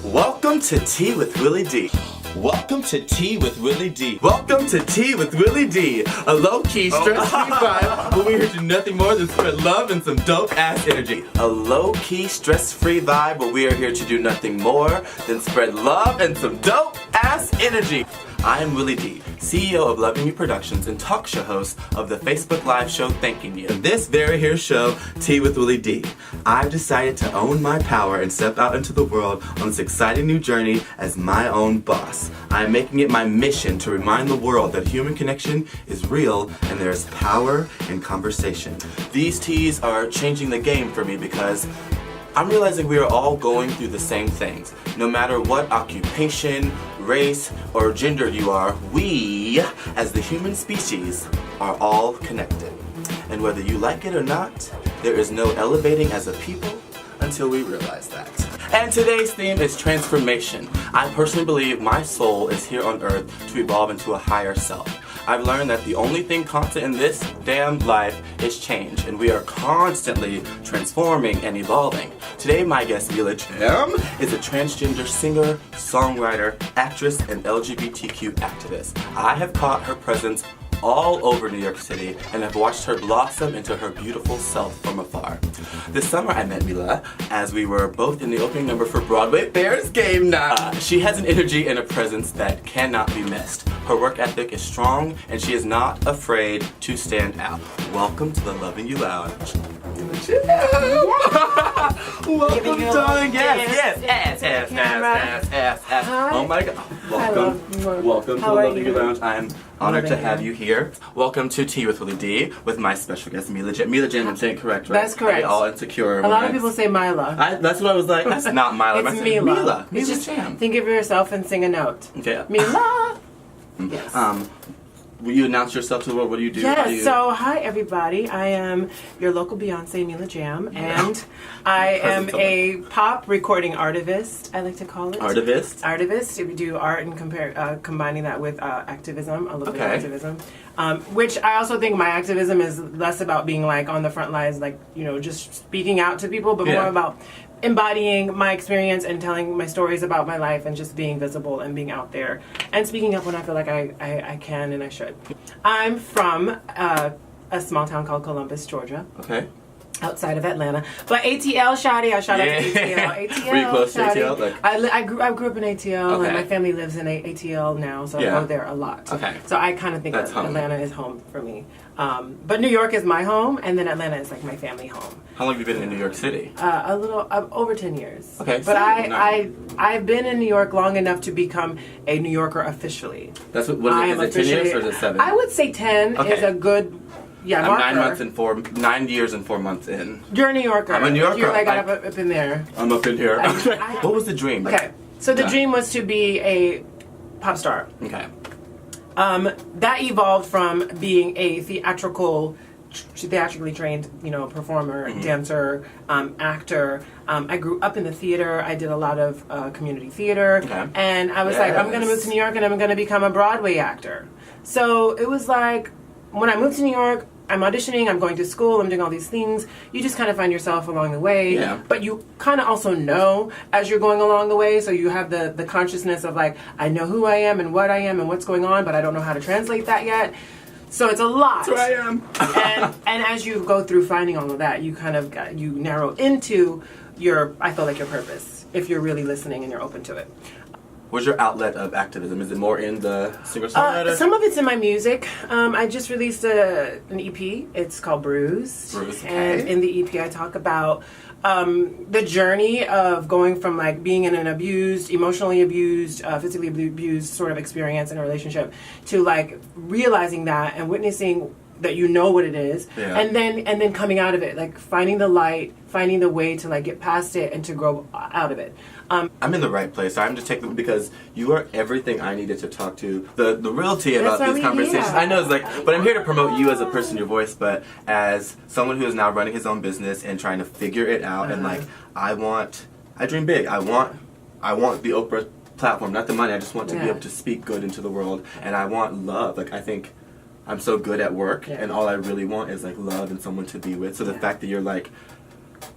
Welcome to Tea with Willie Dee. Welcome to Tea with Willie Dee. Welcome to Tea with Willie Dee, a low-key, stress-free vibe where we're here to do nothing more than spread love and some dope-ass energy. A low-key, stress-free vibe where we are here to do nothing more than spread love and some dope-ass energy. I am Willie Dee, CEO of Loving You Productions and talk show host of the Facebook Live show Thanking You. In this very here show, Tea with Willie Dee, I've decided to own my power and step out into the world on this exciting new journey as my own boss. I am making it my mission to remind the world that human connection is real and there is power in conversation. These teas are changing the game for me because I'm realizing we are all going through the same things. No matter what occupation, race, or gender you are, we, as the human species, are all connected. And whether you like it or not, there is no elevating as a people until we realize that. And today's theme is transformation. I personally believe my soul is here on earth to evolve into a higher self. I've learned that the only thing constant in this damn life is change, and we are constantly transforming and evolving. Today, my guest, Mila Jam, is a transgender singer, songwriter, actress, and LGBTQ activist. I have caught her presence all over New York City and have watched her blossom into her beautiful self from afar. This summer I met Mila as we were both in the opening number for Broadway Bears Game Night. She has an energy and a presence that cannot be missed. Her work ethic is strong and she is not afraid to stand out. Welcome to the Loving You Lounge. Welcome, darling. Yes. Oh my God. Welcome to the Loving You Lounge. I'm honored to have you here. Welcome to Tea with Willie Dee with my special guest, Mila Jam. Mila Jam, I'm saying correct, right? That's correct. All insecure. A lot of people say Mila. That's what I was like. That's not Mila. It's Mila. Mila Just Jam. think of yourself and sing a note. Okay. Mila. Yes. Will you announce yourself to the world? What do you do? Yes, so hi everybody. I am your local Beyonce, Mila Jam, and I am a pop recording artivist, I like to call it. Artivist. If we do art and combining that with activism, a little bit of activism. Which I also think my activism is less about being like on the front lines, like, you know, just speaking out to people, but more about embodying my experience and telling my stories about my life and just being visible and being out there and speaking up when I feel like I can and I should. I'm from a small town called Columbus, Georgia. Okay. Outside of Atlanta. But ATL, Shawty, I shout out to ATL. ATL, were you close to ATL? Like, I grew up in ATL, and my family lives in ATL now, so I go there a lot. Okay. So I kind of think that Atlanta is home for me. But New York is my home, and then Atlanta is like my family home. How long have you been in New York City? A little over 10 years. Okay. But I've been in New York long enough to become a New Yorker officially. That's what is it 10 years or is it 7? I would say 10 is a good. Yeah, I'm 9 years and 4 months in. You're a New Yorker. I'm a New Yorker. You're like up in there. I'm up in here. What was the dream? Okay, so the dream was to be a pop star. Okay. That evolved from being a theatrically trained, performer, dancer, actor. I grew up in the theater. I did a lot of community theater, and I was like, I'm going to move to New York and I'm going to become a Broadway actor. So it was like, when I moved to New York, I'm auditioning, I'm going to school, I'm doing all these things. You just kind of find yourself along the way. Yeah. But you kind of also know as you're going along the way. So you have the consciousness of like, I know who I am and what's going on, but I don't know how to translate that yet. So it's a lot. That's where I am. and as you go through finding all of that, you kind of you narrow into your purpose, if you're really listening and you're open to it. What's your outlet of activism? Is it more in the singer-songwriter? Some of it's in my music. I just released an EP. It's called Bruised. And in the EP I talk about the journey of going from like being in an abused, emotionally abused, physically abused sort of experience in a relationship to like realizing that and witnessing that you know what it is, and then coming out of it, like finding the light, finding the way to like get past it and to grow out of it. I'm in the right place. I'm just taking because you are everything I needed to talk to the realty about these conversations. I know it's like, but I'm here to promote you as a person, your voice, but as someone who is now running his own business and trying to figure it out. And like, I dream big. I want the Oprah platform, not the money. I just want to be able to speak good into the world, and I want love. Like I think I'm so good at work, and all I really want is like love and someone to be with. So the fact that you're like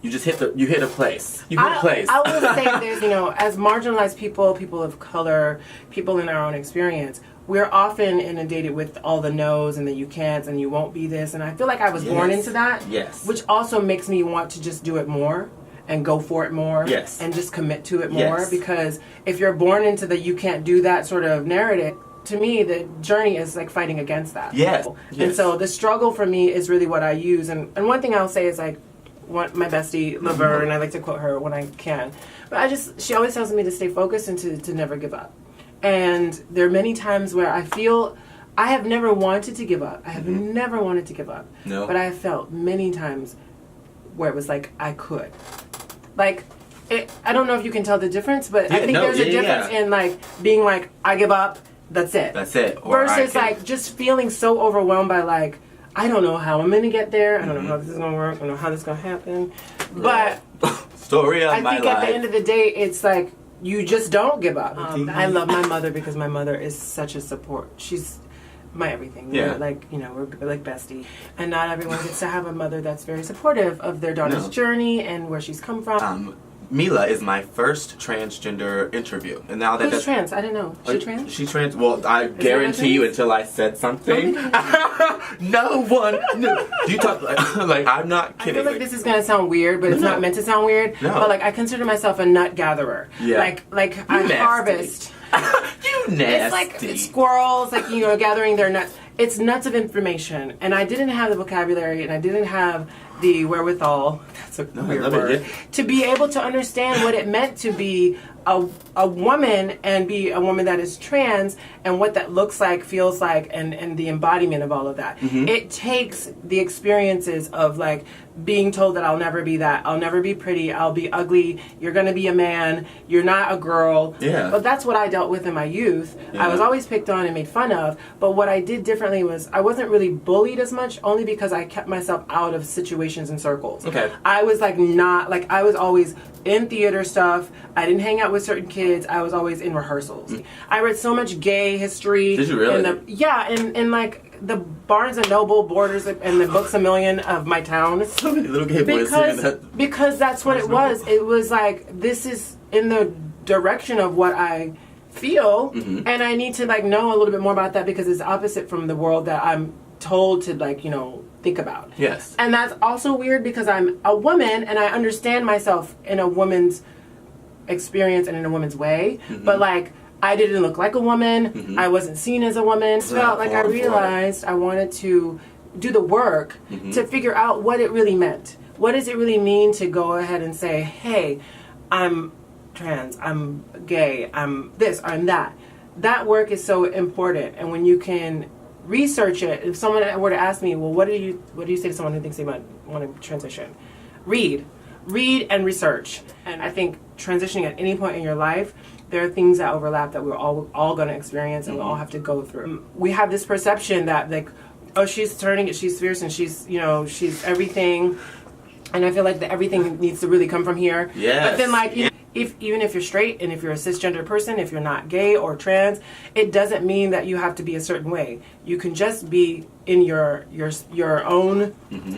you just hit a place. You hit a place. I will say there's, as marginalized people of color, people in our own experience, we're often inundated with all the no's and the you can'ts and you won't be this. And I feel like I was born into that. Yes. Which also makes me want to just do it more and go for it more. Yes. And just commit to it more. Yes. Because if you're born into the you can't do that sort of narrative, to me, the journey is like fighting against that. Yes. And so the struggle for me is really what I use. And one thing I'll say is like, my bestie, Laverne, I like to quote her when I can. But she always tells me to stay focused and to never give up. And there are many times where I feel I have never wanted to give up. I have never wanted to give up. No. But I have felt many times where it was like I could. Like, I don't know if you can tell the difference, but I think there's a difference in like being like, I give up, that's it. That's it. Or versus like just feeling so overwhelmed by like, I don't know how I'm going to get there. I don't know how this is going to work. I don't know how this is going to happen. But story of my life. I think at the end of the day, it's like you just don't give up. I love my mother because my mother is such a support. She's my everything. Yeah. We're like, we're like bestie. And not everyone gets to have a mother that's very supportive of their daughter's journey and where she's come from. Mila is my first transgender interview, and now Who's trans? I didn't know. She trans? She trans. Well, I guarantee you, until I said something, no one knew. You talk like I'm not kidding. I feel like this is gonna sound weird, but it's not meant to sound weird. No. But like I consider myself a nut gatherer. Yeah. Like I harvest. You nasty. It's like squirrels, like gathering their nuts. It's nuts of information, and I didn't have the vocabulary, and I didn't have the wherewithal. That's a weird word. To be able to understand what it meant to be a woman and be a woman that is trans and what that looks like, feels like, and the embodiment of all of that. It takes the experiences of like being told that I'll never be that, I'll never be pretty, I'll be ugly, you're gonna be a man, you're not a girl. Yeah. But that's what I dealt with in my youth. Yeah. I was always picked on and made fun of, but what I did differently was I wasn't really bullied as much, only because I kept myself out of situations and circles. Okay. I was like I was always in theater stuff. I didn't hang out with certain kids. I was always in rehearsals. I read so much gay history. Did you really? In like the Barnes and Noble borders and the Books A Million of my town. So many little gay boys singing that. Because that's what it was. It was like, this is in the direction of what I feel, and I need to like know a little bit more about that because it's opposite from the world that I'm told to like, think about. Yes. And that's also weird because I'm a woman and I understand myself in a woman's experience and in a woman's way, but like I didn't look like a woman. I wasn't seen as a woman. Felt like I realized I wanted to do the work to figure out what it really meant. What does it really mean to go ahead and say, hey, I'm trans, I'm gay, I'm this, I'm that. That work is so important. And when you can research it, if someone were to ask me, well, what do you say to someone who thinks they might want to transition? Read and research. And I think transitioning at any point in your life, there are things that overlap that we're all going to experience and we all have to go through. We have this perception that like, oh, she's turning it, she's fierce, and she's everything. And I feel like that everything needs to really come from here. Yes. But then like, even if you're straight and if you're a cisgender person, if you're not gay or trans, it doesn't mean that you have to be a certain way. You can just be in your own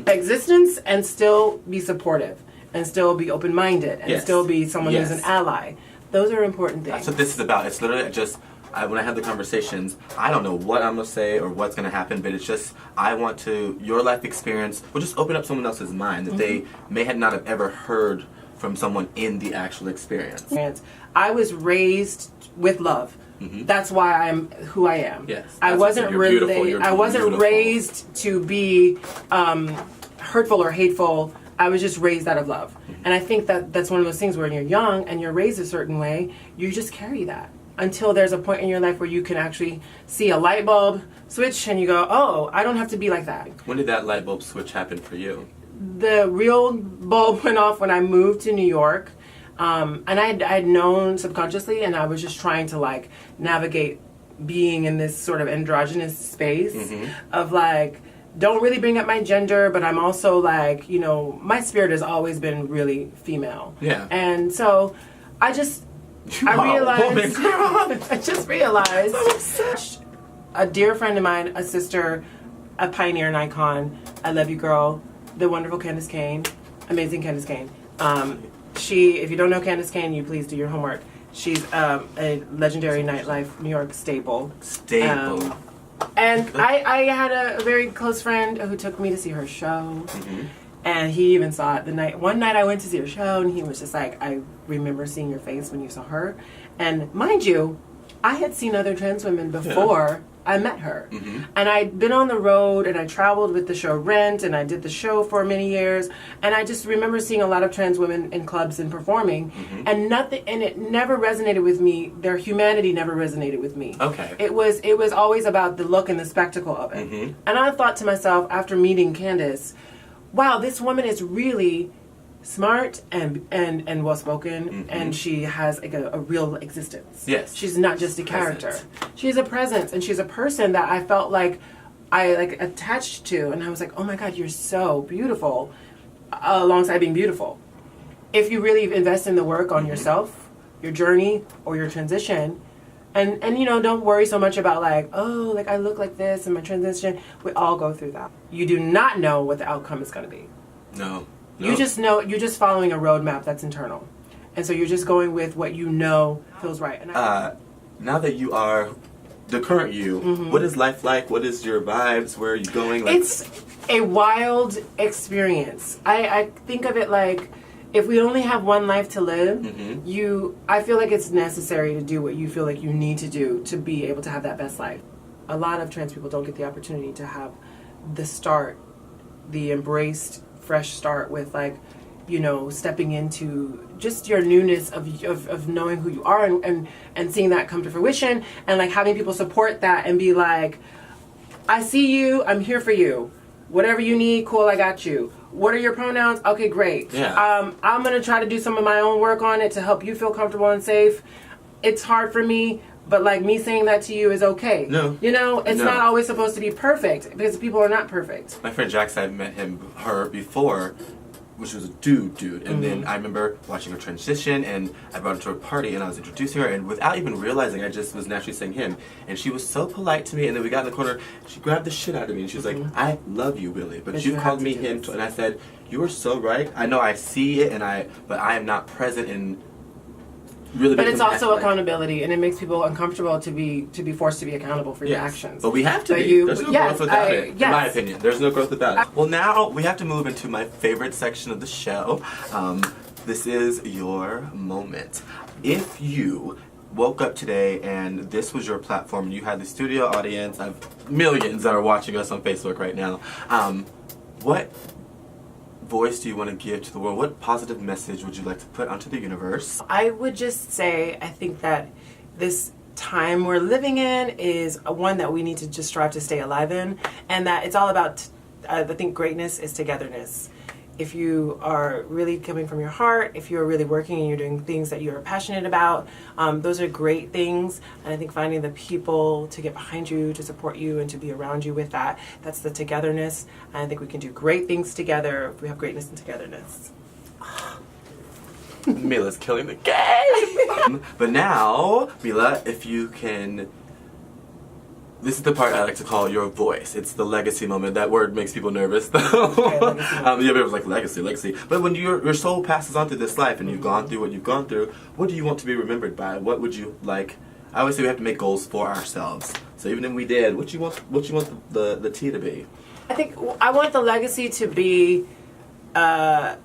existence and still be supportive and still be open-minded and still be someone who's an ally. Those are important things. That's what this is about. It's literally just, when I have the conversations, I don't know what I'm going to say or what's going to happen, but it's just, I want to, your life experience will just open up someone else's mind that they may not have ever heard from someone in the actual experience. I was raised with love. That's why I'm who I am. Yes, I wasn't raised to be hurtful or hateful. I was just raised out of love. And I think that's one of those things where when you're young and you're raised a certain way, you just carry that until there's a point in your life where you can actually see a light bulb switch and you go, oh, I don't have to be like that. When did that light bulb switch happen for you? The real bulb went off when I moved to New York. And I'd known subconsciously, and I was just trying to like navigate being in this sort of androgynous space of like, don't really bring up my gender, but I'm also like, my spirit has always been really female. Yeah. And so I realized a dear friend of mine, a sister, a pioneer and icon, I love you girl, the wonderful Candace Kane, Amazing Candace Kane. If you don't know Candace Kane, you please do your homework. She's a legendary nightlife New York staple. And I had a very close friend who took me to see her show. Mm-hmm. And he even saw it one night I went to see her show, and he was just like, I remember seeing your face when you saw her. And mind you, I had seen other trans women before I met her. Mm-hmm. And I'd been on the road, and I traveled with the show Rent, and I did the show for many years. And I just remember seeing a lot of trans women in clubs and performing, and it never resonated with me. Their humanity never resonated with me. Okay. It was always about the look and the spectacle of it. Mm-hmm. And I thought to myself, after meeting Candace, wow, this woman is really smart and well-spoken, and she has like a real existence. Yes. She's not just a character. She's a presence, and she's a person that I felt like I attached to, and I was like, oh my God, you're so beautiful, alongside being beautiful. If you really invest in the work on yourself, your journey, or your transition, and don't worry so much about I look like this and my transition. We all go through that. You do not know what the outcome is going to be. No. You just know, you're just following a roadmap that's internal. And so you're just going with what you know feels right. And now that you are the current you, what is life like? What is your vibes? Where are you going? It's a wild experience. I think of it like, if we only have one life to live, I feel like it's necessary to do what you feel like you need to do to be able to have that best life. A lot of trans people don't get the opportunity to have the embraced fresh start with stepping into just your newness of knowing who you are and seeing that come to fruition, and having people support that and be like, I see you, I'm here for you. Whatever you need, cool, I got you. What are your pronouns? Okay, great. Yeah. I'm going to try to do some of my own work on it to help you feel comfortable and safe. It's hard for me, but me saying that to you is okay. No. It's not always supposed to be perfect, because people are not perfect. My friend Jackson, I met her before, which was a dude. And then I remember watching her transition, and I brought her to a party, and I was introducing her, and without even realizing, I just was naturally saying him. And she was so polite to me, and then we got in the corner, she grabbed the shit out of me, and she was like, I love you, Willie, but you called me him, and I said, you are so right. I know I see it, but I am not present in really. But it's also accountability, and it makes people uncomfortable to be forced to be accountable for your actions. But we have to be. There's no growth without it, in my opinion. There's no growth without it. Well, now we have to move into my favorite section of the show. This is your moment. If you woke up today and this was your platform, and you had the studio audience of millions that are watching us on Facebook right now, what voice do you want to give to the world? What positive message would you like to put onto the universe? I would just say, I think that this time we're living in is one that we need to just strive to stay alive in, and that it's all about, I think greatness is togetherness. If you are really coming from your heart, if you're really working and you're doing things that you're passionate about, those are great things. And I think finding the people to get behind you, to support you, and to be around you with that, that's the togetherness. And I think we can do great things together if we have greatness and togetherness. Mila's killing the game! But now, Mila, if you can... This is the part I like to call your voice. It's the legacy moment. That word makes people nervous, though. Everyone's like, legacy. But when your soul passes on through this life and you've gone through what you've gone through, what do you want to be remembered by? What would you like? I always say we have to make goals for ourselves. So even if we did, what you want the T to be? I think I want the legacy to be a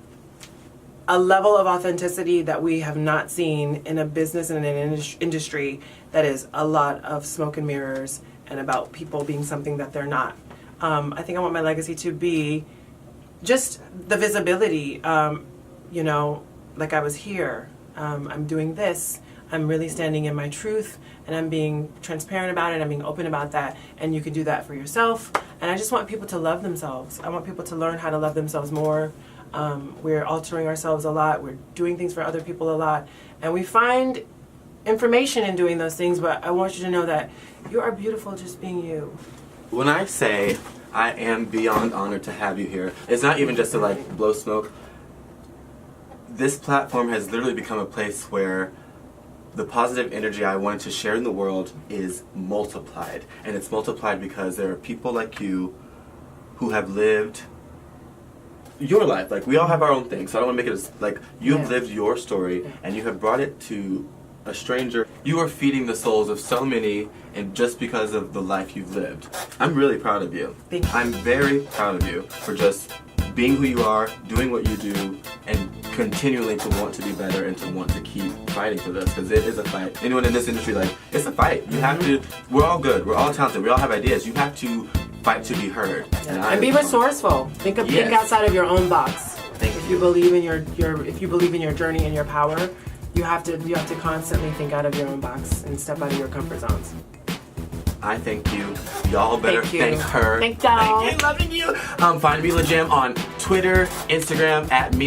level of authenticity that we have not seen in a business and in an industry that is a lot of smoke and mirrors and about people being something that they're not. I think I want my legacy to be just the visibility, like I was here, I'm doing this, I'm really standing in my truth, and I'm being transparent about it, I'm being open about that, and you can do that for yourself. And I just want people to love themselves. I want people to learn how to love themselves more. We're altering ourselves a lot, we're doing things for other people a lot, and we find information in doing those things, but I want you to know that you are beautiful just being you. When I say I am beyond honored to have you here, it's not even just to blow smoke. This platform has literally become a place where the positive energy I wanted to share in the world is multiplied. And it's multiplied because there are people like you who have lived your life. Like, we all have our own thing, so I don't want to make it as, like, you have Yeah. lived your story, and you have brought it to a stranger. You are feeding the souls of so many, and just because of the life you've lived. I'm really proud of you. Thank you. I'm very proud of you for just being who you are, doing what you do, and continuing to want to be better and to want to keep fighting for this, because it is a fight. Anyone in this industry, like, it's a fight. You have to, we're all good, we're all talented, we all have ideas. You have to fight to be heard. And be resourceful. Think outside of your own box. If you believe in if you believe in your journey and your power, you have to constantly think out of your own box and step out of your comfort zones. I thank you. Y'all better thank her. Thank y'all. Thank you, loving you. Find Mila Jam on Twitter, Instagram, at the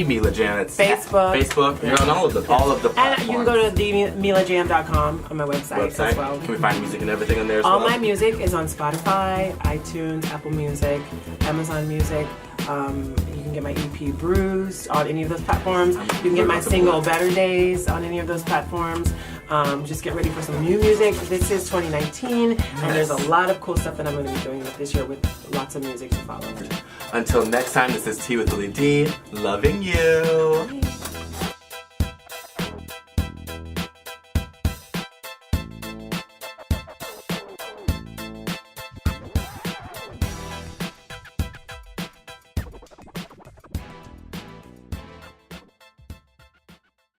Mila Jam. It's Facebook. You're on all of the platforms. And you can go to themilajam.com on my website as well. Can we find music and everything on there as all well? my music is on Spotify, iTunes, Apple Music, Amazon Music. You can get my EP Bruised on any of those platforms. You can get my single Better Days on any of those platforms. Just get ready for some new music. This is 2019, and there's a lot of cool stuff that I'm going to be doing this year with lots of music to follow. Until next time, this is Tea with Willie Dee. Loving you.